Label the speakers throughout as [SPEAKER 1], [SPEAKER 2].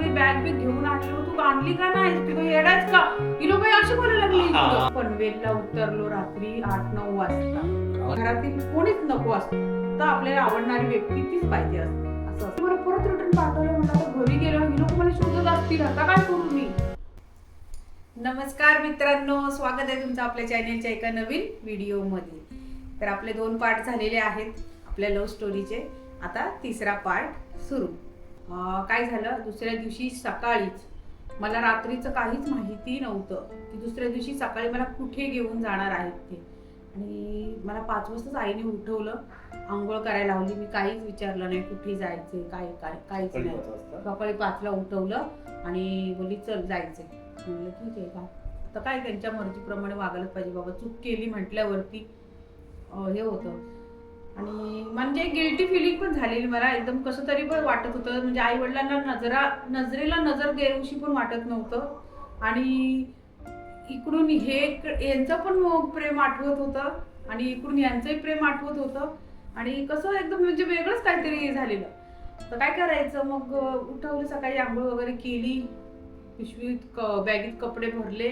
[SPEAKER 1] ती बॅग बी घेऊन आली, तू आणली का नाही, तू येडायच का, ही लोक अशी बोलायला लागली. पनवेलला उतरलो रात्री 8-9 वाजता. घरातील कोणीच नको असतं, तर आपल्याला आवडणारी व्यक्ती तीच पाहिजे असते असं. मला परत रिटर्न पाठवलं. म्हणलं घरी गेलो, ही लोक मला शोधत असतील, आता काय करू मी. नमस्कार मित्रांनो, स्वागत आहे तुमचं आपल्या चॅनलच्या एका नवीन व्हिडिओमध्ये. तर आपले 2 पार्ट झालेले आहेत आपल्या लव्ह स्टोरीचे. आता तिसरा पार्ट सुरू. काय झालं, दुसऱ्या दिवशी सकाळीच, मला रात्रीचं काहीच माहिती नव्हतं की दुसऱ्या दिवशी सकाळी मला कुठे घेऊन जाणार आहेत ते. आणि मला 5 वाजताच आईने उठवलं, आंघोळ करायला लावली. मी काहीच विचारलं नाही कुठे जायचंय, काहीच नाही. सकाळी 5ला उठवलं आणि बोलली चल जायचंय. म्हणलं ठीक आहे का, आता काय त्यांच्या मर्जीप्रमाणे वागायलाच पाहिजे बाबा. चूक केली म्हटल्यावरती हे होतं. आणि म्हणजे गिल्टी फिलिंग पण झालेली मला, एकदम कसं तरी पण वाटत होतं. म्हणजे आई वडिलांना नजरेला नजर देऊशी पण वाटत नव्हतं. आणि इकडून यांचं पण प्रेम आठवत होतं आणि इकडून यांचंही प्रेम आठवत होतं. आणि कसं एकदम म्हणजे वेगळंच काहीतरी झालेलं. तर काय करायचं, मग उठवलं, सकाळी आंघोळ वगैरे केली, पिशवीत बॅगेत कपडे भरले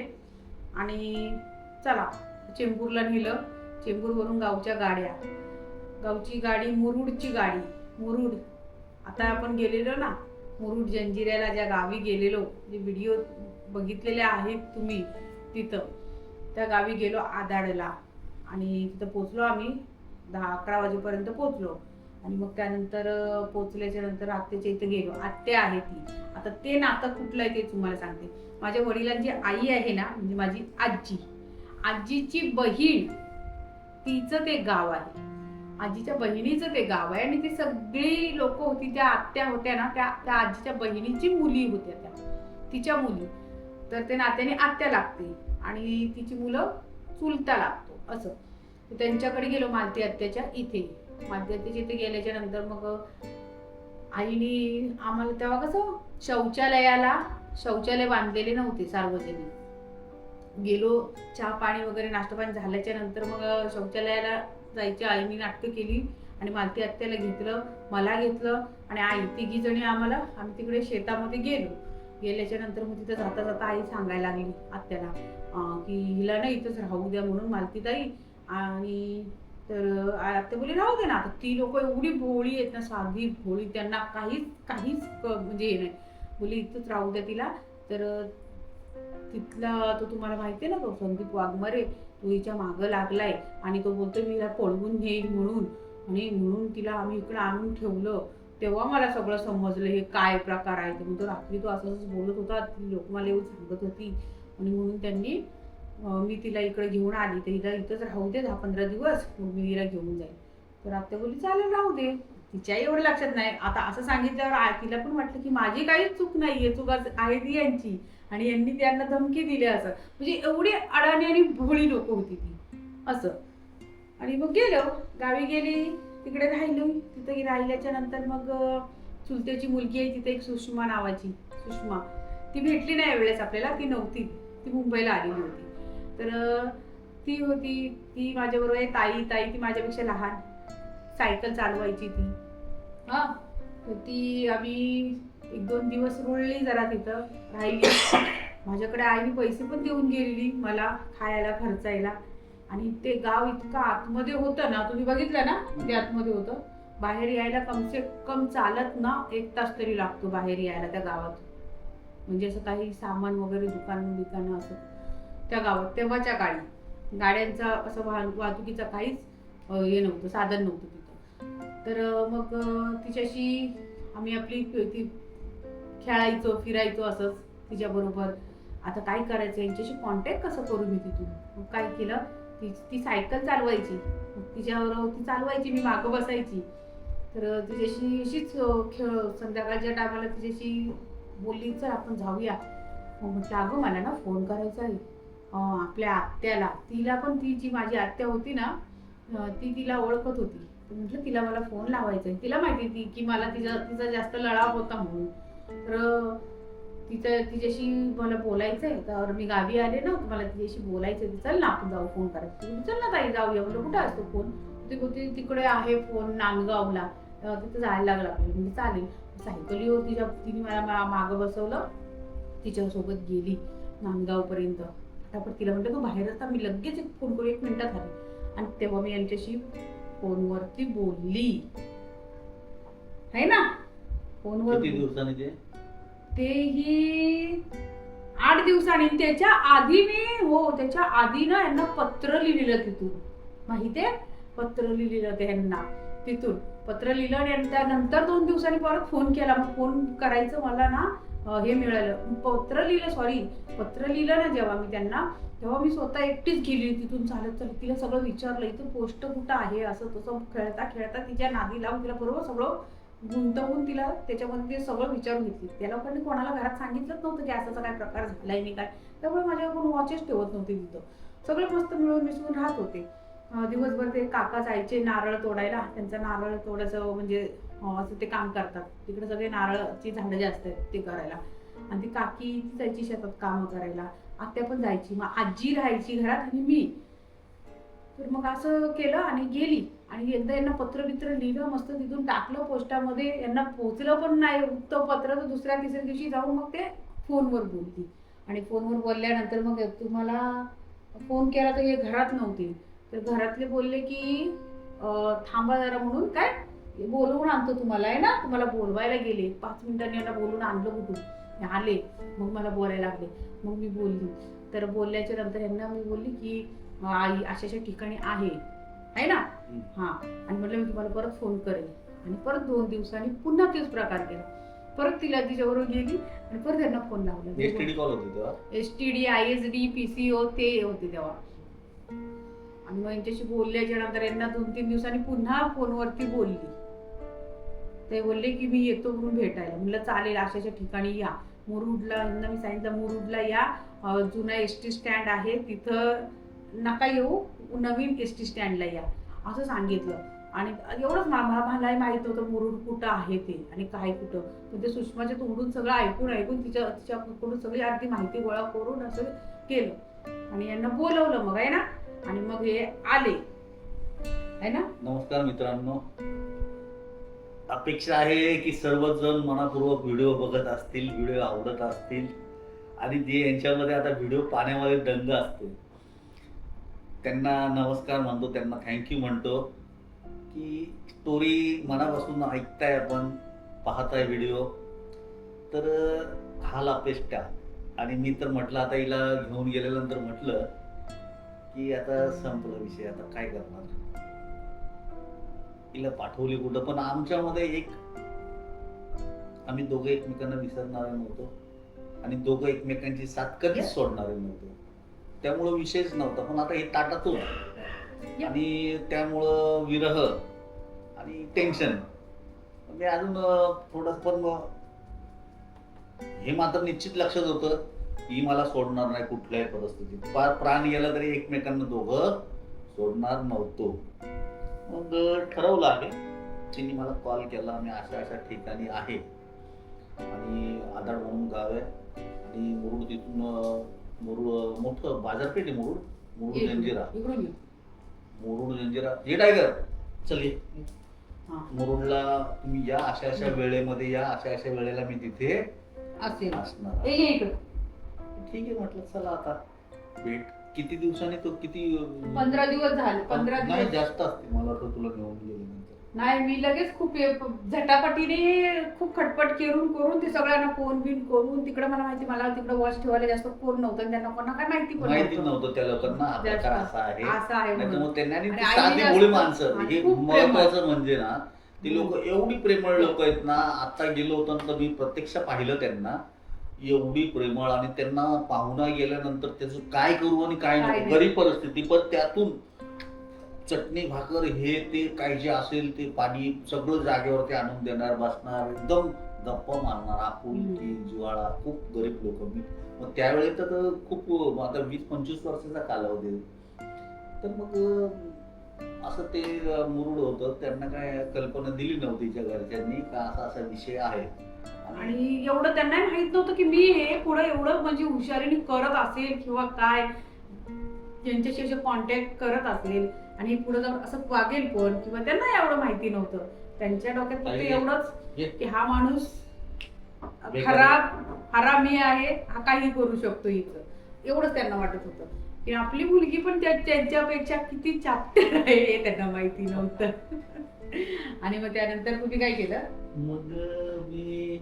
[SPEAKER 1] आणि चला चेंबूरला नेलं. चेंबूरवरून गावची गाडी, मुरुडची गाडी. मुरुड, आता आपण गेलेलो ना मुरुड जंजिऱ्याला, ज्या गावी गेलेलो, जे व्हिडिओ बघितलेले आहेत तुम्ही, तिथं त्या गावी गेलो आदाडला. आणि तिथं पोचलो आम्ही 10-11 वाजेपर्यंत पोचलो. आणि मग त्यानंतर पोचल्याच्या नंतर आत्याच्या इथं गेलो. आत्या आहे ती. आता ते नातं कुठलं आहे ते तुम्हाला सांगते. माझ्या वडिलांची आई आहे ना, म्हणजे माझी आजीची बहीण, तिचं ते गाव आहे. आजीच्या बहिणीचं ते गाव आहे. आणि ती सगळी लोक होती, त्या आत्या होत्या ना, त्या आजीच्या बहिणीची मुली होत्या, त्या तिच्या मुली. तर ते नात्याने आत्या लागते आणि तिची मुलं चुलता लागतो असं. तर त्यांच्याकडे गेलो, मालती आत्याच्या इथे. मालती आत्याच्या इथे गेल्याच्या नंतर मग आईने आम्हाला, तेव्हा कसं शौचालय बांधलेले नव्हते सार्वजनिक. गेलो, चहा पाणी वगैरे नाश्ता पाणी झाल्याच्या नंतर मग शौचालयाला जायची आईने नाटकं केली. आणि मालती आत्याला घेतलं, मला घेतलं आणि आई, 3घी जणी आम्ही तिकडे शेतामध्ये गेल्याच्या नंतर मग तिथं जाता जाता आई सांगायला लागली आत्याला की हिला ना इथंच राहू द्या म्हणून, मालती ताई. आणि तर आत्या बोली राहू दे ना. आता ती लोक एवढी भोळी आहेत ना, साधी भोळी, त्यांना काहीच म्हणजे हे नाही. बोली इथंच राहू द्या तिला. तर तिथला तो तुम्हाला माहिती आहे ना, तो संदीप वाघमारे, तो हिच्या मागं लागलाय आणि तो बोलतोय मी हिला पळवून नेईल म्हणून. आणि म्हणून तिला आम्ही इकडे आणून ठेवलं. तेव्हा मला सगळं समजलं हे काय प्रकार आहे. म्हणतो रात्री तो असंच बोलत होता, ती लोक मला येऊन सांगत होती. आणि म्हणून त्यांनी मी तिला इकडे घेऊन आली. तर हिला इथंच राहू दे 10-15 दिवस, मग मी हिला घेऊन जाईल. तर आत्या बोलली चालेल राहू दे. तिच्याही एवढं लक्षात नाही. आता असं सांगितल्यावर तिला पण वाटलं की माझी काहीच चूक नाहीये, चूक आहे ती यांची. आणि यांनी त्यांना धमकी दिली असं. म्हणजे एवढी अडाणी आणि भोळी लोक होती ती असं. आणि मग गावी गेली, तिकडे राहिलो. तिथे राहिल्याच्या नंतर मग चुलत्याची मुलगी आहे तिथे, एक सुषमा नावाची. सुषमा ती भेटली नाही यावेळेस आपल्याला, ती नव्हती, ती मुंबईला आलेली होती. तर ती होती, ती माझ्याबरोबर आहे. ताई ती माझ्यापेक्षा लहान, सायकल चालवायची ती. तर ती आम्ही 1-2 दिवस रुळली, जरा तिथं राहिली. माझ्याकडे आईने पैसे पण देऊन गेलेली मला खायला, खर्चायला. आणि ते गाव इतकं आतमध्ये होतं ना, तुम्ही बघितलं ना, ते आतमध्ये होतं. बाहेर यायला कमसे कम चालत ना 1 तास तरी लागतो बाहेर यायला त्या गावात. म्हणजे असं काही सामान वगैरे दुकानं असं त्या गावात. तेव्हाच्या काळी गाड्यांचा असं वाहतुकीचा काहीच हे नव्हतं, साधन नव्हतं तिथं. तर मग तिच्याशी आम्ही आपली ती खेळायचो, फिरायचो असंच तिच्याबरोबर. आता काय करायचं, यांच्याशी कॉन्टॅक्ट कसं करू मी तिथून. मग काय केलं, ती सायकल चालवायची, तिच्यावर ती चालवायची, मी मागं बसायची. तर तिच्याशी अशीच संध्याकाळच्या टायमाला तिच्याशी बोलली चल आपण जाऊया. मग म्हटलं अगं मला ना फोन करायचा आहे आपल्या आत्याला. तिला पण, ती जी माझी आत्या होती ना, ती तिला ओळखत होती. तर म्हटलं तिला मला फोन लावायचा आहे. तिला माहिती ती की मला तिचा जास्त लढाव होता म्हणून. तर तिच्याशी मला बोलायचंय. तर मी गावी आले ना, मला तिच्याशी बोलायचंय. चल ना आपण जाऊ, फोन करायचं. चल ना ताई जाऊया. म्हणलं कुठं असतो फोन. ती तिकडे आहे फोन नांदगावला, तिथं जायला लागला आपल्याला. म्हणजे चालेल. सायकलीवर तिने मला मागं बसवलं, तिच्यासोबत गेली नांदगावपर्यंत. फटाफट तिला म्हटलं तू बाहेर असता, मी लगेच एक फोन करू, 1 मिनिटात आले. आणि तेव्हा मी यांच्याशी फोनवरती बोलली आहे ना. फोनवर
[SPEAKER 2] किती दिवसांनी
[SPEAKER 1] तेही 8 दिवसांनी. त्याच्या आधी त्याच्या आधी ना यांना पत्र लिहिलेलं तिथून, माहितीये, पत्र लिहिलेलं ते यांना तिथून पत्र लिहिलं. आणि त्यानंतर 2 दिवसांनी परत फोन केला. मग फोन करायचं मला ना हे मिळालं, पत्र लिहिलं ना जेव्हा मी त्यांना, तेव्हा मी स्वतः एकटीच गेली तिथून चालत. तिला सगळं विचारलं, इथं पोस्ट कुठं आहे, असं तसं. खेळता खेळता तिच्या नादी लावून तिला बरोबर सगळं गुंतवून तिला त्याच्यामध्ये ते सगळं विचारून घेतली. त्या लोकांनी कोणाला घरात सांगितलंच नव्हतं की असाचा काय प्रकार झालाय नाही काय. त्यामुळे माझ्याकडून वॉचेस ठेवत नव्हते तिथं. सगळे मस्त मिळून मिसळून राहत होते. दिवसभर ते काका जायचे नारळ तोडायला. त्यांचं नारळ तोडायचं म्हणजे असं ते काम करतात तिकडे. सगळे नारळाची झाडं जास्त आहेत ते करायला. आणि ती काकी ती जायची शेतात काम करायला. आत्या पण जायची. मग आजी राहायची घरात आणि मी. तर मग असं केलं आणि गेली. आणि एकदा यांना पत्र लिहिलं मस्त, तिथून टाकलं पोस्टामध्ये. यांना पोहोचलं पण नाही तो पत्र. तर दुसऱ्या तिसऱ्या दिवशी जाऊन मग ते फोनवर बोलली. आणि फोनवर बोलल्यानंतर मग तुम्हाला फोन केला तर हे घरात नव्हते. तर घरातले बोलले की थांबा जरा, म्हणून काय बोलवून आणतो तुम्हाला, आहे ना. तुम्हाला बोलवायला गेले. 5 मिनिटांनी यांना बोलून आणलं कुठून आले. मग मला बोलायला लागले. मग मी बोलली. तर बोलल्याच्या नंतर यांना मी बोलली की आई अशा ठिकाणी आहे ना. हा. आणि म्हटलं मी तुम्हाला परत फोन करेल. आणि परत 2 दिवसांनी पुन्हा तेच प्रकार केला. परत तिला तिच्याबरोबर गेली आणि परत त्यांना फोन लावला.
[SPEAKER 2] एसटीडी कॉल होते तेव्हा,
[SPEAKER 1] एसटीडी, ISD, PCO ते होते तेव्हा. आणि मग यांच्याशी बोलल्याच्या नंतर यांना 2-3 दिवसांनी पुन्हा फोनवरती बोलली. ते बोलले की मी येतो म्हणून भेटायला. म्हणलं चालेल, अशा ठिकाणी या. मुरुडला यांना मी सांगितलं मुरुडला या, जुना ST स्टँड आहे तिथं नका येऊ, नवीन ST स्टँडला या असं सांगितलं. आणि एवढंच मलाही माहित होतं मुरुड कुठं आहे ते आणि काय कुठं. पण ते सुषमाच्या तोंडून सगळं ऐकून तिच्याकडून सगळी अर्धी माहिती गोळा करून असं केलं. आणि यांना बोलवलं मग, आहे ना. आणि मग हे आले, आहे ना.
[SPEAKER 2] नमस्कार मित्रांनो, अपेक्षा आहे की सर्वजण मनापूर्वक व्हिडिओ बघत असतील, व्हिडिओ आवडत असतील. आणि जे यांच्यामध्ये आता व्हिडिओ पाहण्यामध्ये दंग असते त्यांना नमस्कार म्हणतो, त्यांना थँक्यू म्हणतो की स्टोरी मनापासून ऐकताय, आपण पाहताय व्हिडिओ. तर हाल अपेष्टा. आणि मी तर म्हटलं आता हिला घेऊन गेल्यानंतर म्हटलं की आता संपला विषय, आता काय करणार. हिला पाठवली कुठं. पण आमच्यामध्ये आम्ही दोघं एकमेकांना विसरणारे नव्हतो आणि दोघं एकमेकांची साथ कधीच सोडणारे नव्हतो. त्यामुळं विषयच नव्हता. पण आता हे ताटातून आणि त्यामुळं विरह आणि टेन्शन. मी अजून थोडं, पण हे मात्र निश्चित लक्षात होतं की मला सोडणार नाही कुठल्याही परिस्थितीत. प्राण गेला तरी एकमेकांना दोघं सोडणार नव्हतो. मग ठरवलं आहे. तिने मला कॉल केला, मी अशा ठिकाणी आहे आणि आधार म्हणून गाव आहे. आणि मुरुड तिथून मोठं बाजारपेठ आहे मुरुड जंजिरा. मुरुड जंजिरा हे टायगर चल ये. मुरुडला तुम्ही या, अशा वेळेमध्ये या, अशा वेळेला मी तिथे असणार. ठीक आहे म्हटलं, चला आता भेट. किती दिवसांनी तो, किती
[SPEAKER 1] 15 दिवस झाले. 15
[SPEAKER 2] नाही
[SPEAKER 1] दिवस
[SPEAKER 2] जास्त असते मला वाटतं तुला घेऊन गेल्यानंतर.
[SPEAKER 1] नाही, मी लगेच खूप झटापटीने खूप खटपट करून ते सगळ्यांना फोन बिन करून. तिकडे मला माहिती, मला तिकडे वॉच ठेवायला जास्त फोन नव्हतं. त्यांना कोणा काय माहिती
[SPEAKER 2] नव्हतं त्या लोकांना असं आहे.
[SPEAKER 1] म्हणून.
[SPEAKER 2] त्यांना साधी मुळी माणसं. हे महत्वाचं म्हणजे ना, ती लोक एवढी प्रेमळ लोक आहेत ना. आता गेलो होतो तर मी प्रत्यक्ष पाहिलं त्यांना, एवढी प्रेमळ. आणि त्यांना पाहुणा गेल्यानंतर त्याचं काय करू आणि काय नको, गरीब परिस्थिती, पण त्यातून चटणी भाकर हे ते काय जे असेल ते पाणी सगळं जागेवरती आणून देणार, बसणार, एकदम गप्पा मारणार, आपुलकी जिव्हाळा. खूप गरीब लोक. मी मग त्यावेळी तर खूप, आता 20-25 वर्षाचा कालावधी. तर मग असं ते मुरुड होतं. त्यांना काय कल्पना दिली नव्हती तिच्या घरच्यांनी का असा विषय आहे.
[SPEAKER 1] आणि एवढं त्यांना माहित नव्हतं की मी हे पुढे एवढं म्हणजे हुशारीने करत असेल किंवा काय, त्यांच्याशी असे कॉन्टॅक्ट करत असेल आणि पुढे जाऊन असं वागेल पण, किंवा त्यांना एवढं माहिती नव्हतं. त्यांच्या डोक्यात फक्त
[SPEAKER 2] आणि-
[SPEAKER 1] एवढंच
[SPEAKER 2] हे-
[SPEAKER 1] की हा माणूस
[SPEAKER 2] बेकार.
[SPEAKER 1] खराब हरामी आहे, हा काही करू शकतो इथं, एवढंच त्यांना वाटत होतं. की आपली मुलगी पण त्यांच्यापेक्षा किती चाप्टर आहे हे त्यांना माहिती नव्हतं. आणि मग त्यानंतर तुम्ही काय केलं?
[SPEAKER 2] मग मी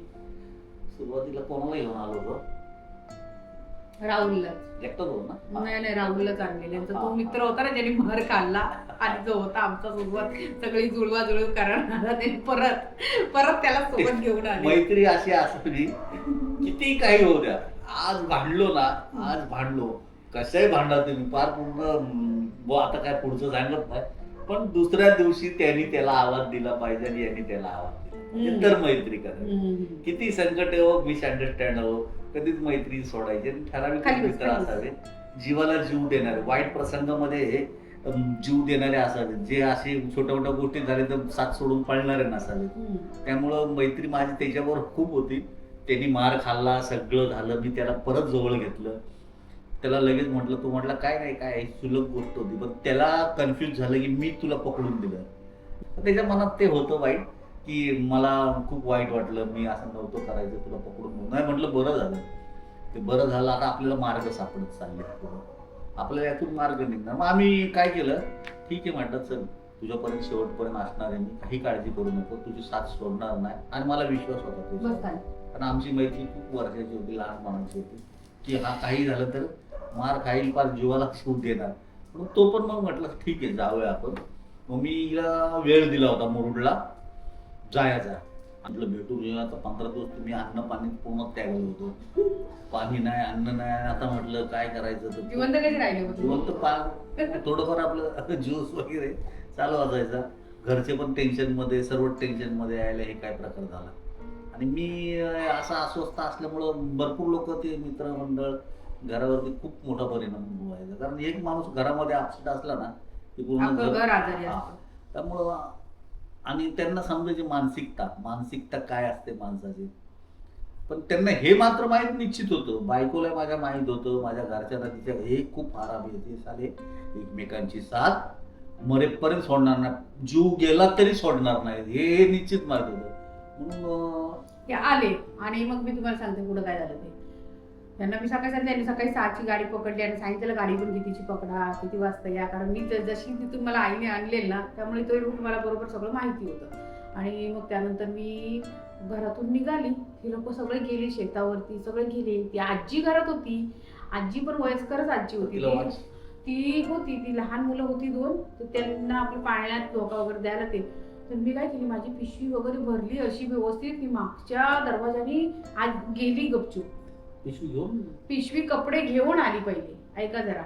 [SPEAKER 2] सुरुवातीला कोणाला घेऊन आलो होतो?
[SPEAKER 1] राहुलला.
[SPEAKER 2] एकटाच होतो ना?
[SPEAKER 1] नाही राहुललाच आणलेले. तो
[SPEAKER 2] हा.
[SPEAKER 1] मित्र होता ना ज्याने महर काढला आणि जो होता आमचा सोबत सगळी जुळवाजुळव करणारा, ते परत त्याला सोबत घेऊन आले.
[SPEAKER 2] मैत्री अशी असली किती काही होऊ द्या, आज भांडलो ना, आज भांडलो, कसंही भांडा तुम्ही फार पूर्ण आता काय पुढचं सांगत नाही, पण दुसऱ्या दिवशी त्यांनी त्याला आवाज दिला पाहिजे आणि यांनी त्याला आवाज दिला तर मैत्री करा. किती संकट हो, मिसअंडरस्टँड हो, कधीच मैत्री सोडायची. ठराविक मित्र असावे, जीवाला जीव देणारे, वाईट प्रसंगामध्ये जीव देणारे असावे, जे असे छोट्या मोठ्या गोष्टी झाल्या तर साथ सोडून पळणारे नसावे. त्यामुळं मैत्री माझी त्याच्यावर खूप होती. त्यांनी मार खाल्ला, सगळं झालं, मी त्याला परत जवळ घेतलं. त्याला लगेच म्हटलं, तू म्हटलं काय नाही, काय सुलभ गोष्ट होती, पण त्याला कन्फ्युज झालं की मी तुला पकडून दिलं. त्याच्या मनात ते होतं वाईट, की मला खूप वाईट वाटलं, मी असं नव्हतं करायचं, तुला पकडून नाही. म्हटलं बरं झालं, ते बरं झालं. आता आपल्याला मार्ग सापडत चालले, आपल्याला यातून मार्ग निघणार. मग आम्ही काय केलं, ठीक आहे म्हटलं, चल तुझ्यापर्यंत शेवटपर्यंत असणार आहे मी, काही काळजी करू नको, तुझी साथ सोडणार नाही. आणि मला विश्वास होता तुझ्यावर, कारण आमची मैत्री खूप वर्षाची होती, लहानपणाची होती, की हा काही झालं तर मार खाईल, फार जीवाला सूट देणार. पण तो पण मग म्हटलं ठीक आहे, जाऊया आपण. मग मी हिला वेळ दिला होता मुरुडला जायचा. म्हटलं भेटू घेऊया. आता 15 दिवस तुम्ही अन्न पाणी पूर्ण त्यागलं होतो, पाणी नाही, अन्न नाही. आता म्हटलं काय करायचं, तर
[SPEAKER 1] जिवंत कधी राहिले होते?
[SPEAKER 2] जिवंत थोडंफार आपलं ज्यूस वगैरे चालू असायचा. घरचे पण टेन्शन मध्ये, सर्व टेन्शन मध्ये यायला, हे काय प्रकार झाला. आणि मी असा अस्वस्थ असल्यामुळं भरपूर लोक, ते मित्रमंडळ, घरावरती खूप मोठा परिणाम व्हायचा. कारण एक माणूस घरामध्ये अपसेट असला ना की पूर्ण
[SPEAKER 1] घर आजारी असतं.
[SPEAKER 2] त्यामुळं. आणि त्यांना समजायची मानसिकता काय असते माणसाची. पण त्यांना हे मात्र माहीत निश्चित होतं, बायकोला माझ्या माहीत होतं, माझ्या घरच्यांना तिच्या हे खूप आरामी येते साले, एकमेकांची साथ मरेपर्यंत सोडणार नाही, जीव गेला तरी सोडणार नाही, हे निश्चित माहीत होतं. म्हणून
[SPEAKER 1] ते आले. आणि मग मी तुम्हाला सांगते पुढे काय झालं ते. त्यांना मी सकाळी सांगितलं, त्यांनी सकाळी 6ची गाडी पकडली आणि सांगितलं गाडी पण कितीची पकडा, किती वाजता या, कारण मी जशी तिथून मला आईने आणलेल ना, त्यामुळे तो रूट मला बरोबर सगळं माहिती होतं. आणि मग त्यानंतर मी घरातून निघाली, ही लोक सगळे गेले शेतावरती, सगळे गेले. ती आजी घरात होती, आजी पण वयस्करच आजी होती, ती लहान मुलं होती 2, तर त्यांना आपल्या पाळण्यात झोका वगैरे द्यायला ते. तर मी काय केली, माझी पिशवी वगैरे भरली अशी व्यवस्थित, ती मागच्या दरवाजाने आज गेली गपचूप. पिशवी कपडे घेऊन आली पहिले. ऐका जरा,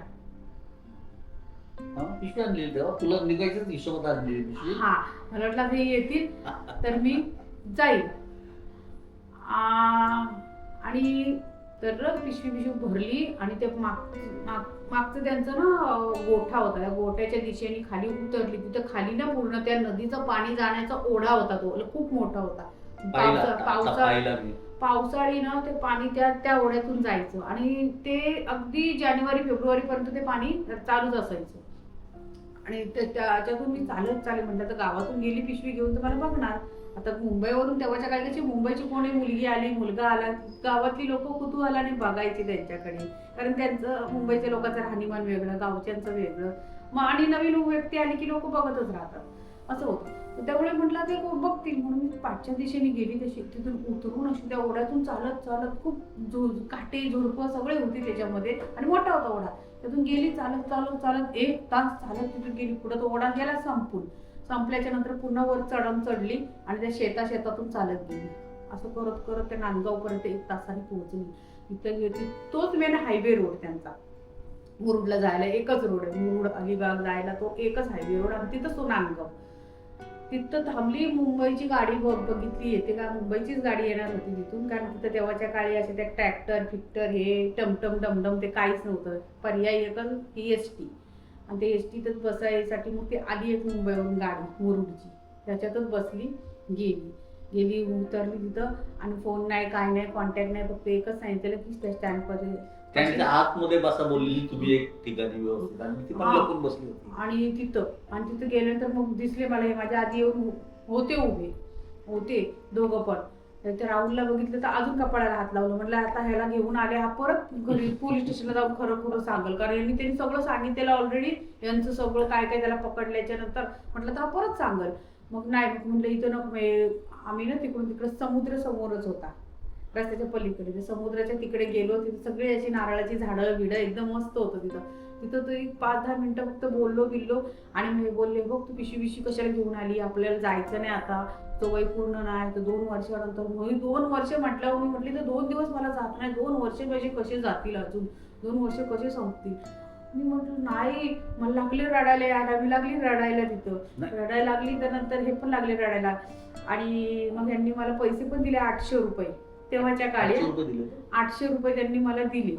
[SPEAKER 2] पिशवी आणली तेव्हा तुला निघायचंच हिशोबात आणली पिशवी.
[SPEAKER 1] हा, मला वाटलं हे येतील तर मी जाईल. आणि तर पिशवी भरली आणि ते मागचं त्यांचं ना गोठा होता, त्या गोठ्याच्या दिशेने खाली उतरली. तिथं खाली ना पूर्ण त्या नदीचं पाणी जाण्याचा ओढा होता, तो खूप मोठा होता. पावसाळी ना ते पाणी त्या ओढ्यातून जायचं आणि ते अगदी जानेवारी फेब्रुवारी पर्यंत ते पाणी चालूच असायचं. आणि त्याच्यातून मी चालत म्हटलं तर गावातून गेली पिशवी घेऊन तर मला बघणार. आता मुंबईवरून तेव्हाच्या काळी कशी मुंबईची कोणी मुलगी आली, मुलगा आला, गावातली लोक कुतूहलाने बघायची त्यांच्याकडे, कारण त्यांचं मुंबईच्या लोकांचं राहणीमान वेगळं, गावच्यांचं वेगळं. मग आणि नवीन व्यक्ती आली की लोक बघतच राहतात, असं होतं. त्यामुळे म्हटलं ते बघतील म्हणून मी पाठच्या दिशेने गेली. तशी तिथून उतरून अशी त्या ओढ्यातून चालत खूप काटे झुडपं सगळे होते त्याच्यामध्ये आणि मोठा होता ओढा. त्यातून गेली चालत 1 तास चालत तिथून गेली. पुढे तो ओढा गेला संपल्याच्या नंतर पुन्हा वर चढली आणि त्या शेतातून चालत गेली. असं करत करत त्या नांदगावपर्यंत 1 तासाने पोहोचली. तिथं तोच मेन हायवे रोड त्यांचा, मुरुडला जायला एकच रोड आहे, मुरुड अलिबाग जायला तो एकच हायवे रोड, आणि तिथंच तो नांदगाव. तिथं थांबली, मुंबईची गाडी बघितली, येते का मुंबईचीच गाडी येणार होती तिथून, कारण तिथं तेव्हाच्या काळी असे त्या ट्रॅक्टर फिक्टर हे टमटम डमडम ते काहीच नव्हतं, पर्यायी एकच ही एसटी. आणि ते एसटीतच बसायसाठी मग ती आली एक मुंबईवरून गाडी मुरुडची, त्याच्यातच बसली, गेली उतरली तिथं. आणि फोन नाही, काय नाही, कॉन्टॅक्ट नाही, फक्त एकच सांगितलं की त्या स्टँडपर्यंत
[SPEAKER 2] त्यांच्या आतमध्ये बसा बोलली तुम्ही एक ठिकाणी व्यवस्थित, आणि ती पण लपून बसली होती.
[SPEAKER 1] आणि तिथं गेल्यानंतर मग दिसले मला, हे माझ्या आधी येऊन होते उभे होते दोघं पण. तर त्या राहुलला बघितलं तर अजून कपाळाला हात लावलं. म्हटलं आता ह्याला घेऊन आले हा परत घरी पोलीस स्टेशनला जाऊन खरं खरं सांगेल, कारण यांनी त्यांनी सगळं सांगितलेलं ऑलरेडी, यांचं सगळं काय काय त्याला पकडल्याच्या नंतर. म्हटलं तर हा परत सांगेल. मग नाही, म्हटलं इथं नको. आम्ही ना तिकडून तिकडे समुद्र समोरच होता, रस्त्याच्या पलीकडे. ते समुद्राच्या तिकडे गेलो, तिथे सगळी अशी नारळाची झाडं बिडं एकदम मस्त होतं तिथं. तिथं तो एक 5-10 मिनिटं फक्त बोललो बिल्लो आणि मी बोलले बघ तू पिशवी बिशी कशाला घेऊन आली, आपल्याला जायचं नाही आता, तो वय पूर्ण नाही तर 2 वर्षानंतर. मग 2 वर्ष म्हटल्यावर मी म्हटली तर 2 दिवस मला जात नाही, 2 वर्ष माझे कसे जातील, अजून 2 वर्ष कसे संपतील. मी म्हटलं नाही, मला लागले रडायला यायला, मी लागली रडायला तिथं. रडायला लागली तर नंतर हे पण लागले रडायला. आणि मग यांनी मला पैसे पण दिले 800 रुपये. तेव्हाच्या काळी 800 रुपये त्यांनी मला दिले.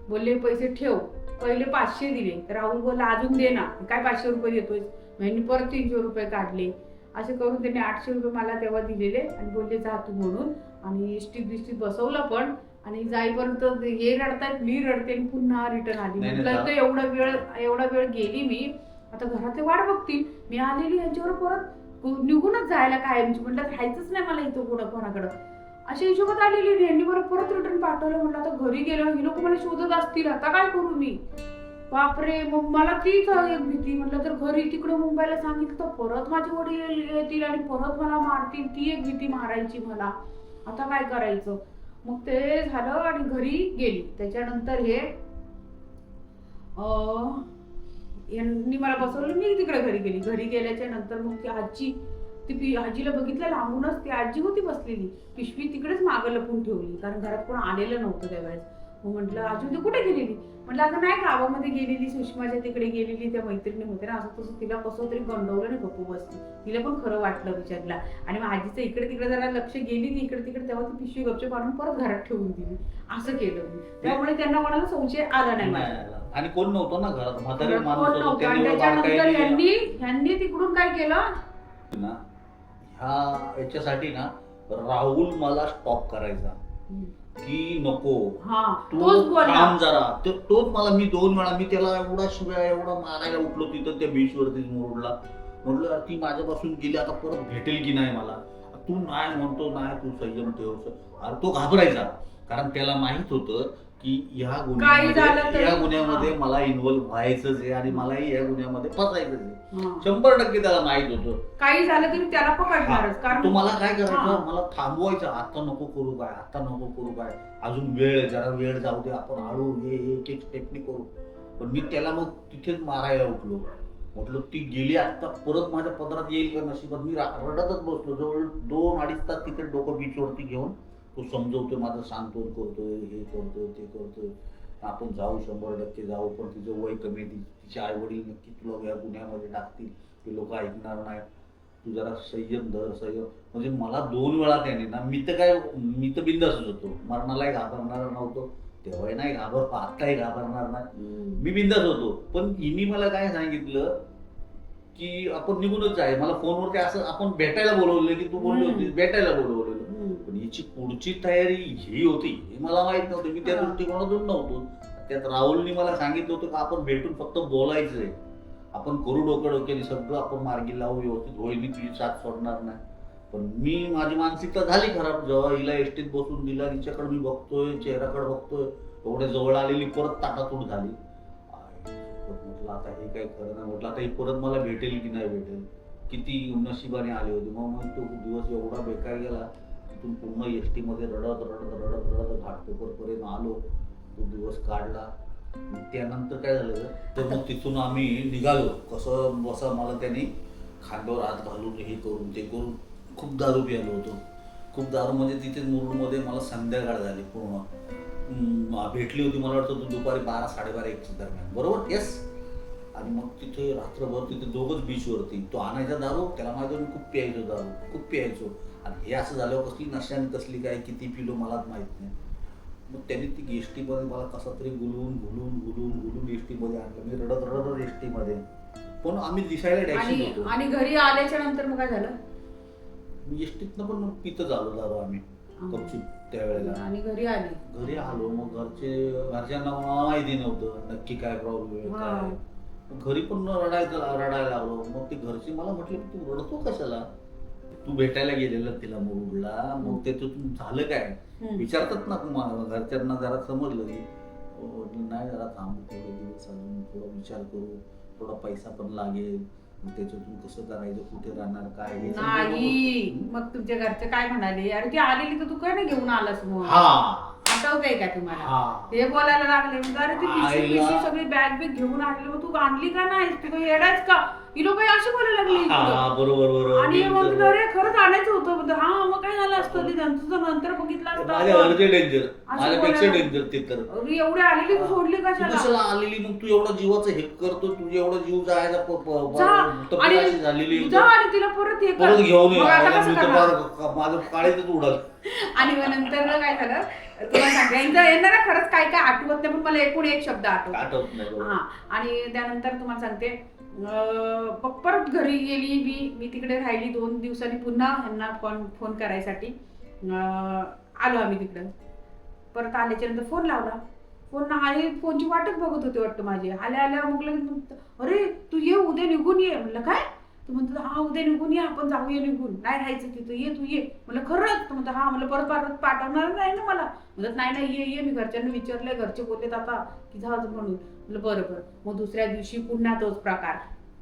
[SPEAKER 1] बोलले पैसे ठेव. पहिले 500 दिले. राहुल बोलला अजून दे ना, काय 500 रुपये देतोय. यांनी परत 300 रुपये काढले. असे करून त्यांनी 800 रुपये मला तेव्हा दिलेले आणि बोलले जा तू म्हणून. आणि इष्टीत बिष्टीत बसवलं पण. आणि जाईपर्यंत हे रडतायत, मी रडते आणि पुन्हा रिटर्न आली. म्हटलं तर एवढा वेळ गेली मी, आता घरातले वाट बघतील, मी आलेली यांच्यावर परत निघूनच जायला कायमची. म्हटलं राहायचंच नाही मला इथं कोणाकडं. अशा हिशोबात आलेली. यांनी परत रिटर्न पाठवलं. म्हटलं आता घरी गेलो, ही लोक मला शोधत असतील, आता काय करू मी. बापरे, मग मला तीच एक भीती. म्हटलं तर घरी तिकडे मुंबईला सांगितलं तर परत माझे वडील येतील आणि परत मला मारतील, ती एक भीती मारायची मला. आता काय करायचं. मग ते झालं आणि घरी गेली. त्याच्यानंतर हे यांनी मला बसवलं, मी तिकडे घरी गेली. घरी गेल्याच्या नंतर मग ती आजीला बघितलं लांबूनच. ती आजी होती बसलेली, पिशवी तिकडेच मागं लपून ठेवली, कारण घरात कोण आलेलं नव्हतं त्यावेळेस. मग म्हटलं आजी ती कुठे गेलेली. म्हटलं आता नाही, गावामध्ये गेलेली, सुषमाच्या तिकडे गेलेली, त्या मैत्रिणी होत्या ना, असं तसं तिला कसं तरी गंडवलं आणि गप्प बसली. तिला पण खरं वाटलं विचारला. आणि मग आजीचं इकडे तिकडे जरा लक्ष गेली ती इकडे तिकडे, तेव्हा ती पिशवी गपचूप आणून परत घरात ठेवून दिली. असं केलं मी. त्यामुळे त्यांना कोणाला संशय आला नाही.
[SPEAKER 2] आणि कोण नव्हतं ना घरात, म्हातारे माणूस
[SPEAKER 1] कोण नव्हतं. आणि त्याच्यानंतर ह्यांनी तिकडून काय केलं
[SPEAKER 2] ना, ह्या याच्यासाठी ना राहुल मला स्टॉप करायचा की नको तू काम जरा. तोच मला, मी 2 वेळा मी त्याला एवढा मारायला उठलो तिथं त्या बीच वरती मुरुडला. म्हटलं ती माझ्यापासून गेली, आता परत भेटेल की नाही मला. तू नाही म्हणतो, नाही तू संयम ठेव. अरे तो घाबरायचा, कारण त्याला माहित होतं की या गुन्ह्यामध्ये मला इन्व्हॉल्व्ह व्हायचंच आहे आणि मलाही या गुन्ह्यामध्ये फसायचंच आहे. 100% त्याला माहित होतं काही झालं तरी त्याला पकडणारच. कारण तुम्हाला काय करायचं, मला थांबवायचं. आता नको करू काय, अजून जरा वेळ जाऊ दे, आपण हळू एक स्टेपनी करू. पण मी त्याला मग तिथेच मारायला उठलो. म्हटलं ती गेली, आता परत माझ्या पदरात येईल का नशिबात. मी रडतच बसलो. जवळ 2-2.5 तास तिथे डोकं बीचवरती घेऊन तो समजवतोय, माझं सांत्वन करतोय, हे करतोय ते करतोय, आपण जाऊ 100% जाऊ, पण तिचं वय कमी, तिचे आई वडील नक्की तुला या गुन्ह्यामध्ये टाकतील, ते लोक ऐकणार नाही, तू जरा संयम धर. म्हणजे मला 2 वेळा त्याने ना, मी तर बिंदासच होतो, मरणालाही घाबरणार नव्हतो, तेव्हाही नाही घाबरतो, आत्ताही घाबरणार नाही, मी बिंदास होतो. पण हिनी मला काय सांगितलं की आपण निघूनच आहे. मला फोनवरती असं आपण भेटायला बोलवलं की तू बोलली होती भेटायला बोलवलेलं, पण हिची पुढची तयारी ही होती हे मला माहित नव्हतं. मी त्या दृष्टिकोनातून नव्हतो. त्यात राहुलनी मला सांगितलं होतं की आपण भेटून फक्त बोलायचंय, आपण करू डोक्याने सगळं, आपण मार्गी लावू, व्यवस्थित होईल, तुझी साथ सोडणार नाही. पण माझी मानसिकता झाली खराब जेव्हा हिला एसटीत बसून दिला. हिच्याकडे मी बघतोय, चेहऱ्याकडे बघतोय, एवढ्या जवळ आलेली परत ताटातूट झाली. म्हटलं आता हे काय खरं नाही. म्हटलं आता हे परत मला भेटेल की नाही भेटेल, किती नशिबाने आले होते. मग तो दिवस एवढा बेकार गेला. तिथून पूर्ण एसटी मध्ये रडत घाटकोपरपर्यंत आलो, तो दिवस काढला. त्यानंतर काय झालं तर मग तिथून आम्ही निघालो. कसं मला त्यांनी खांद्यावर हात घालून हे करून ते करून खूप दारू प्यायलो होतो. खूप दारू म्हणजे तिथे मुरुडमध्ये मला संध्याकाळ झाली पूर्ण. भेटली होती मला वाटतं तू दुपारी 12-12:30 दरम्यान, बरोबर? येस. आणि मग तिथे रात्रभर तिथे दोघंच बीचवरती. तो आणायचा दारू, त्याला माहिती मी खूप प्यायचो. आणि हे असं झाल्यावर कसली नशाने कसली काय किती पिलो मलाच माहित नाही. मग त्यांनी ती एसटीमध्ये मला कसा तरी गुलून एसटीमध्ये आणलं. मी रडत एसटीमध्ये. पण आम्ही दिसायला टॅक्सी होतो.
[SPEAKER 1] आणि घरी आल्याच्या नंतर मग काय झालं,
[SPEAKER 2] एसटीतनं पण मग पितच आलो दारू आम्ही गपचूप त्यावेळेला.
[SPEAKER 1] आणि घरी
[SPEAKER 2] आलो. मग घरच्यांना माहिती नव्हतं नक्की काय प्रॉब्लेम आहे काय. घरी पण रडायला लागलो. मग ते घरचे मला म्हटले तू रडतो कशाला, तू भेटायला गेलेला तिला मुरुडला, मग त्याच्यातून झालं काय विचारतात ना घरच्यांना. जरा समजलं की नाही, जरा थांबू थोडे दिवस अजून, थोडा विचार करू, थोडा पैसा पण लागेल, त्याच्यातून कसं करायचं, कुठे राहणार, काय हे
[SPEAKER 1] नाही. मग तुमच्या घरचे काय म्हणाले, अरे ती आलेली तर तू काय नाही घेऊन आलास मग,
[SPEAKER 2] हा
[SPEAKER 1] आठवतंय का तुम्हाला?
[SPEAKER 2] हा
[SPEAKER 1] ते बोलायला लागले, अरे ती पिशवी सगळी बॅग बिग घेऊन आलेली, मग तू आणली का नाही, तू येडायच का, ही लोक अशी बोलायला लागली इकडं.
[SPEAKER 2] बरोबर.
[SPEAKER 1] आणि म्हणतो अरे खरंच आणायचं होतं, म्हणतो हा मग काय झालं असतं, ते तुझं नंतर बघितलं असतं.
[SPEAKER 2] माझ्या डेंजर, माझ्यापेक्षा डेंजर ते तर.
[SPEAKER 1] एवढी आलेली तू सोडली कशाला
[SPEAKER 2] आलेली, मग तू एवढा जीवाचं हे करतो, तुझे एवढा जीव जायचा झालेली,
[SPEAKER 1] आणि तिला परत हे
[SPEAKER 2] परत घेऊन
[SPEAKER 1] माझं
[SPEAKER 2] काळीच उडाल.
[SPEAKER 1] आणि मग नंतर काय झालं तुला सांगायचं यांना ना खरंच काय काय आठवत नाही, पण मला एकूण एक शब्द आठवत नाही. हा. आणि त्यानंतर तुम्हाला सांगते परत घरी गेली मी तिकडे राहिली 2 दिवसांनी, पुन्हा ह्यांना फोन करायसाठी आलो आम्ही तिकडं. परत आल्याच्या नंतर फोन लावला, फोनची वाटच बघत होते वाटतं माझी. आल्या मग अरे तू ये उद्या निघून ये. म्हणलं काय? तू म्हणतो हा उद्या निघून ये, आपण जाऊया निघून, नाही राहायचं तिथं, ये तू ये. म्हणलं खरंच? तू म्हणतो हा. म्हणलं परत पाठवणार नाही ना मला? म्हणत नाही ये, मी घरच्यांना विचारलंय, घरचे बोललेत आता की जाऊ म्हणून. म्हणलं बरं. मग दुसऱ्या दिवशी पुन्हा तोच प्रकार,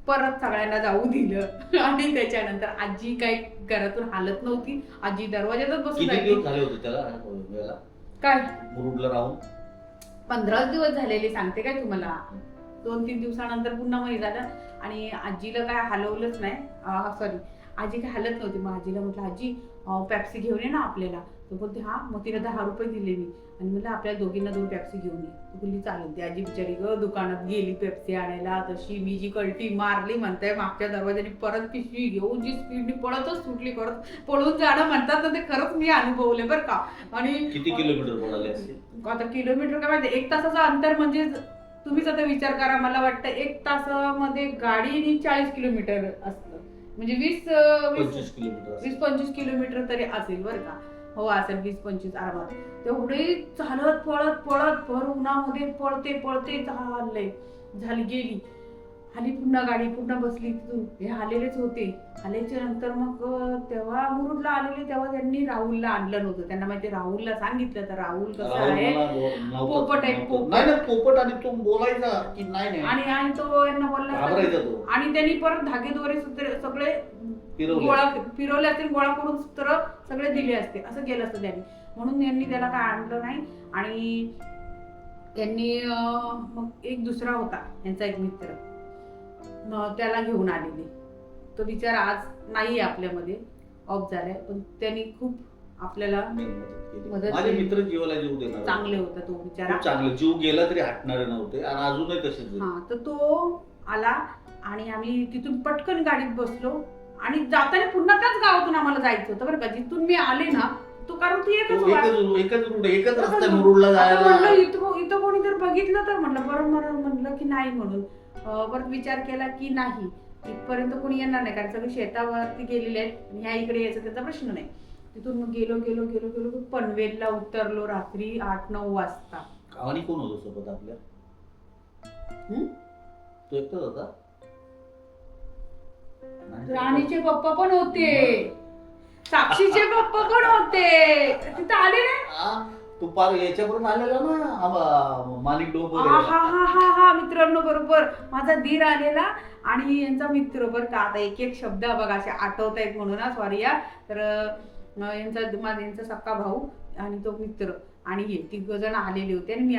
[SPEAKER 1] परत सगळ्यांना जाऊ दिलं. आणि त्याच्यानंतर आजी काही घरातून हालत नव्हती, आजी दरवाजातच बसून
[SPEAKER 2] त्याला
[SPEAKER 1] काय
[SPEAKER 2] मुरुडला राहून
[SPEAKER 1] 15 दिवस झालेले सांगते काय तुम्हाला. 2-3 दिवसानंतर पुन्हा मग झालं. आणि आजीला काय हलवलंच नाही, सॉरी आजी काय हलत नव्हती. मग आजीला म्हटलं आजी पेप्सी घेऊन ये ना आपल्याला. तो बोलते हा. मग तिला 10 रुपये दिले मी आणि म्हणलं आपल्या दोघींना 2 पेप्सी घेऊन ये. ती बोलली चालेल. ती आजी बिचारी दुकानात गेली पेप्सी आणायला. तशी मी जी कल्टी मारली म्हणताय मागच्या दरवाजाने, परत पिशवी घेऊन जी स्पीडनी पळतच सुटली. पळून जाणं म्हणतात तर ते खरंच मी अनुभवले बरं का. आणि
[SPEAKER 2] किती किलोमीटर पळाले?
[SPEAKER 1] आता किलोमीटर काय माहिती, 1 तासाचा अंतर म्हणजे तुम्हीच आता विचार करा. मला वाटतं 1 तासामध्ये गाडीने 40 किलोमीटर असतं, म्हणजे 20-25 किलोमीटर तरी असेल बरं का. हो असेल 20-25 आरामात. तेवढे चालत पळत भर उन्हामध्ये पळते झाली गेली. आली पुन्हा गाडी, पुन्हा बसली तिथून. हे आलेलेच होते. आल्याच्या नंतर मग तेव्हा मुरुडला आलेले, तेव्हा त्यांनी राहुलला आणलं नव्हतं. त्यांना माहिती राहुलला सांगितलं तर राहुल कसं आहे पोपट आहे,
[SPEAKER 2] पोपट. आणि तो बोलायचा की नाही
[SPEAKER 1] आणि तो यांना बोलला. आणि त्यांनी परत धागेदोरे सगळे फिरवले असतील, गोळा करून सूत्र सगळे दिले असते. असं केलं असतं त्यांनी, म्हणून यांनी त्याला काय आणलं नाही. आणि त्यांनी मग एक दुसरा होता यांचा एक मित्र, त्याला घेऊन आलेले. तो बिचारा आज नाही आपल्यामध्ये, ऑफ झालाय, पण त्यांनी खूप आपल्याला मदत
[SPEAKER 2] माझे मित्र जीवाला जीव देणार,
[SPEAKER 1] चांगले होता तो बिचारा,
[SPEAKER 2] चांगले. जीव गेला तरी हटणारे नव्हते आणि अजूनही तसेच.
[SPEAKER 1] हा. तर तो आला आणि आम्ही तिथून पटकन गाडीत बसलो. आणि जाताना पुन्हा त्याच गावातून आम्हाला जायचं होतं बरं का, जिथून मी आले ना. तो कारण ती
[SPEAKER 2] एकच रस्ता मुरुडला जायला.
[SPEAKER 1] इथं कोणी जर बघितलं तर म्हणलं की नाही म्हणून. परत विचार केला की नाही, इथपर्यंत कोणी येणार नाही, कारण सगळे शेतावरती गेलेले आहेत. ह्या इकडे यायचा त्याचा प्रश्न नाही. तिथून मग गेलो पनवेलला उतरलो रात्री 8-9 वाजता.
[SPEAKER 2] आणि कोण होतं सोबत आपल्या? तो एकटाच होता?
[SPEAKER 1] राणीचे पप्पा पण होते, साक्षीचे पप्पा पण होते. तिथं आले ना
[SPEAKER 2] तू पार याच्याकडून आलेला ना माणिक डोंगर.
[SPEAKER 1] हा मित्रांनो, बरोबर माझा दीर आलेला आणि यांचा मित्र बरं का. आता एक शब्द बघा असे आठवत आहेत म्हणून ना, सॉरी या. तर यांचा सक्का भाऊ आणि तो मित्र आणि हे 3 जण आलेले होते आणि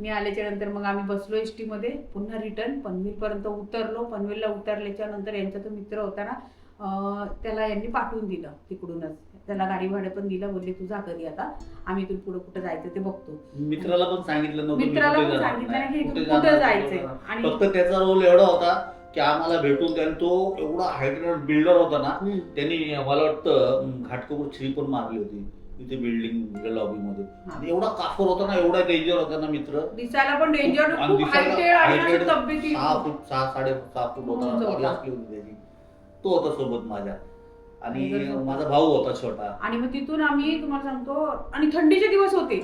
[SPEAKER 1] मी आल्याच्या नंतर मग आम्ही बसलो एसटी मध्ये, पुन्हा रिटर्न पनवेलपर्यंत उतरलो. पनवेलला उतरल्याच्या नंतर यांचा तो मित्र होता ना, त्याला यांनी पाठवून दिलं तिकडूनच. त्याला गाडी भाडं पण दिलं. बोलले तू जा घरी, आता आम्ही इथून पुढे कुठं जायचं ते बघतो.
[SPEAKER 2] मित्राला पण सांगितलं नव्हतं,
[SPEAKER 1] मित्राला सांगितलं नाही की कुठं जायचंय. आणि
[SPEAKER 2] फक्त त्याचा रोल एवढा होता की आम्हाला भेटून त्याने, तो एवढा हायटेड बिल्डर होता ना, त्यांनी मला वाटतं घाटकोपर छरी पण मारली होती इथे बिल्डिंग लॉबी मध्ये. एवढा काफर होता ना, एवढा डेंजर होता ना मित्र.
[SPEAKER 1] दिसायला पण डेंजर, खूप हायटेड आणि तब्येती
[SPEAKER 2] 6.5-6.5 फूट होता त्याची. तो होता सोबत माझ्या. आणि माझा भाऊ होता छोटा.
[SPEAKER 1] आणि मग तिथून आम्ही तुम्हाला सांगतो, आणि थंडीचे दिवस होते,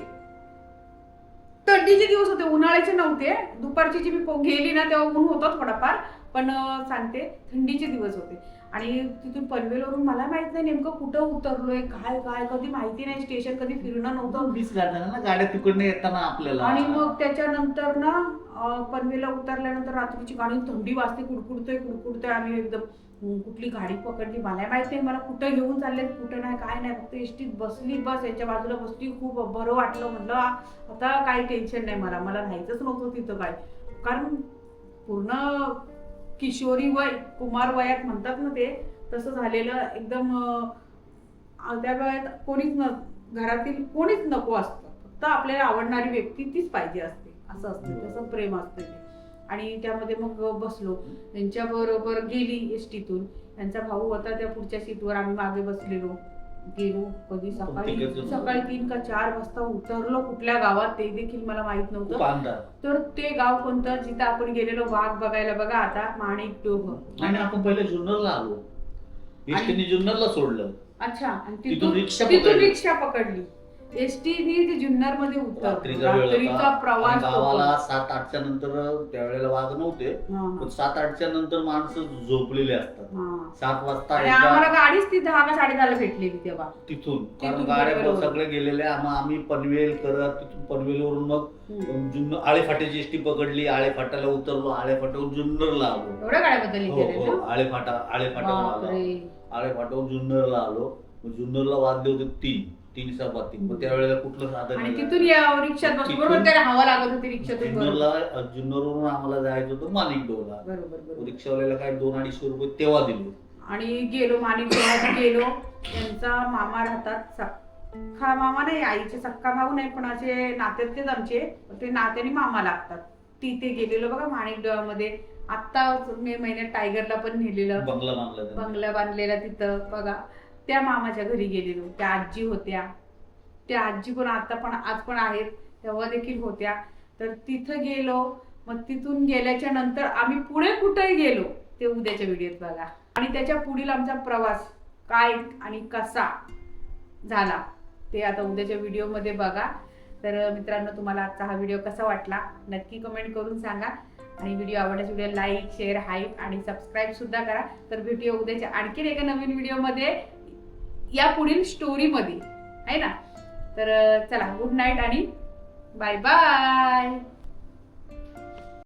[SPEAKER 1] उन्हाळ्याचे नव्हते. दुपारची जी मी गेली ना तेव्हा ऊन होतं थोडाफार, पण सांगते थंडीचे दिवस होते. आणि तिथून पनवेलवरून मला माहित नाही नेमकं कुठं उतरलोय, काय काय कधी माहिती नाही, स्टेशन कधी फिरणं नव्हतं.
[SPEAKER 2] वीस गाड्या ना, गाड्या तिकडनं येताना आपल्याला.
[SPEAKER 1] आणि मग त्याच्यानंतर ना पनवेलला उतरल्यानंतर रात्रीची गाडी, थंडी वाजते, कुडकुडतोय आम्ही एकदम कुठली गाडी पकडली मला माहित नाही, मला कुठं घेऊन चालले कुठं नाही काय नाही, फक्त एसटीत बसली, बस याच्या बाजूला बसली, खूप बरं वाटलं. म्हटलं आता काही टेन्शन नाही, मला राहायचंच नव्हतं तिथं काय, कारण पूर्ण किशोरी वय, कुमार वयात म्हणतात ना ते, तसं झालेलं एकदम. त्या वेळात कोणीच घरातील कोणीच नको असतं, फक्त आपल्याला आवडणारी व्यक्ती तीच पाहिजे असते, असं असतं, तसं प्रेम असतं ते. आणि त्यामध्ये मग बसलो, त्यांच्या बरोबर गेली एसटीतून. त्यांचा भाऊ होता त्या पुढच्या सीटवर, आम्ही मागे बसलेलो. गेलो कधी सकाळी 3 का 4 वाजता उतरलो कुठल्या गावात ते देखील मला माहित नव्हतं. तर ते गाव कोणतं जिथं आपण गेलेलो वाघ बघायला, बघा आता माणिक डोह.
[SPEAKER 2] आणि आपण पहिले जुन्नरला आलो, एसटीने जुन्नरला सोडलं.
[SPEAKER 1] अच्छा, आणि
[SPEAKER 2] तिथून
[SPEAKER 1] रिक्षा पकडली एसटीने ते जुन्नर मध्ये
[SPEAKER 2] रात्रीचा
[SPEAKER 1] प्रवास.
[SPEAKER 2] गावाला 7-8च्या नंतर, त्यावेळेला वाघ नव्हते, पण 7-8च्या नंतर माणसं झोपलेले असतात. 7 वाजता
[SPEAKER 1] आम्हाला गाडीच ती 10 का 10:30 भेटलेली तेव्हा
[SPEAKER 2] तिथून, कारण गाड्या सगळे गेलेले. आम्ही पनवेल करत, तिथून पनवेलवरून मग जुन्नर आळेफाट्याची एसटी पकडली, आळेफाट्याला उतरलो, आळेफाट्यावरून जुन्नरला आलो.
[SPEAKER 1] एवढ्या गाड्या बदलली.
[SPEAKER 2] आळेफाट्यावरून जुन्नरला आलो. जुन्नरला वाजले होते 3 सव्वा 3. मग त्यावेळेला कुठलं साधन,
[SPEAKER 1] आणि तिथून रिक्षात बसलो, बरोबर त्याला हवा लागत होती रिक्षातून.
[SPEAKER 2] जुन्नरवरून आम्हाला जायचं होतं माणिकडोहला.
[SPEAKER 1] बरोबर.
[SPEAKER 2] रिक्षावाल्याला काय 200-250 रुपये तेव्हा दिले.
[SPEAKER 1] आणि गेलो माणिकडोहात गेलो. त्यांचा मामा राहतात, सख्खा मामा नाही, आईचे सख्खा भाऊ नाही, पण असे नात्यातलेच आमचे, ते नात्याने मामा लागतात. तिथे गेलेलो बघा माणिकडोहामध्ये. आता मे महिन्यात टायगरला पण नेलेलं, बंगला बांधलेला तिथं बघा. त्या मामाच्या घरी गेलेलो, त्या आजी होत्या. त्या आजी पण आता पण आज पण आहेत, तेव्हा देखील होत्या. तर तिथं गेलो. मग तिथून गेल्याच्या नंतर आम्ही पुढे कुठेही गेलो ते उद्याच्या व्हिडिओत बघा. आणि त्याच्या पुढील आमचा प्रवास काय आणि कसा झाला ते आता उद्याच्या व्हिडिओमध्ये बघा. तर मित्रांनो, तुम्हाला आजचा हा व्हिडिओ कसा वाटला नक्की कमेंट करून सांगा. आणि व्हिडिओ आवडल्यास व्हिडिओ लाईक, शेअर, हाईप आणि सबस्क्राईब सुद्धा करा. तर भेटूया उद्याच्या आणखीन एका नवीन व्हिडिओमध्ये, या पुढील स्टोरीमध्ये, आहे ना. तर चला, गुड नाईट आणि बाय बाय.